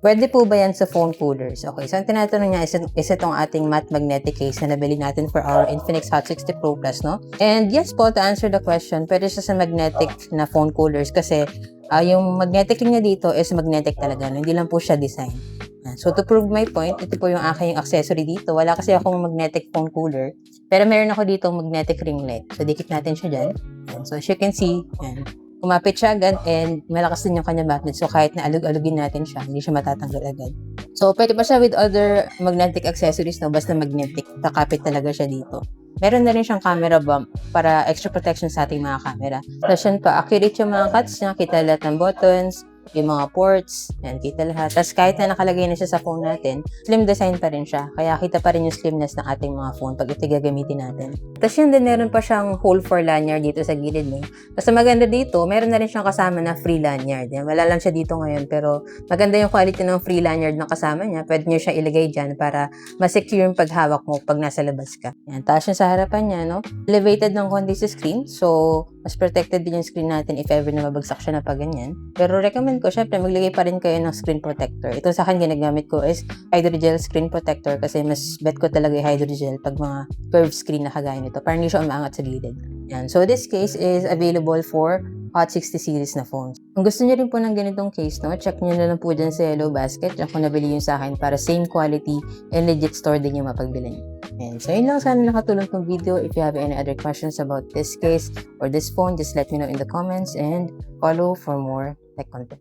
Pwede po ba yan sa phone coolers? Okay, so ang tinatanong niya is itong ating matte magnetic case na nabili natin for our Infinix Hot 60 Pro Plus, no? And yes po, to answer the question, pwede siya sa magnetic na phone coolers kasi yung magnetic ring niya dito is magnetic talaga, no? Hindi lang po siya design. So to prove my point, ito po yung aking accessory dito. Wala kasi akong magnetic phone cooler, pero meron ako dito magnetic ring light. So dikit natin siya dyan. Yan. So as you can see, yan. Kumapit siya agad and malakas din yung kanyang magnet. So kahit na alug-alugin natin siya, hindi siya matatanggal agad. So pwede pa siya with other magnetic accessories, no? Basta magnetic, kakapit talaga siya dito. Meron na rin siyang camera bump para extra protection sa ating mga camera. Tapos yan pa, accurate yung mga cuts niya, kita lahat ng buttons, yung mga ports, yan, kita lahat. Tapos kahit na nakalagay na siya sa phone natin, slim design pa rin siya. Kaya kita pa rin yung slimness ng ating mga phone pag ito gagamitin natin. Tapos yun din, meron pa siyang hole for lanyard dito sa gilid mo. Tapos maganda dito, meron na rin siyang kasama na free lanyard. Yan, wala lang siya dito ngayon, pero maganda yung quality ng free lanyard na kasama niya. Pwede nyo siya ilagay dyan para ma-secure yung paghawak mo pag nasa labas ka. Yan, taas yung sa harapan niya, no? Elevated ng konti sa screen, so mas protected din yung screen natin if ever na mabagsak siya na pag ganyan. Pero recommend ko, syempre, maglagay pa rin kayo ng screen protector. Ito sa akin, ginagamit ko is hydrogel screen protector kasi mas bet ko talaga yung hydrogel pag mga curved screen na kagaya nito para hindi siya umaangat sa gilid. Yan. So, this case is available for Hot 60 series na phones. Kung gusto niyo rin po ng ganitong case, no, check niyo na lang po dyan sa Yellow Basket. Diyan ko nabili yun sa akin para same quality and legit store din yung mapagbilan niyo. And so, yun lang. Sana nakatulong tong video. If you have any other questions about this case or this phone, just let me know in the comments and follow for more tech content.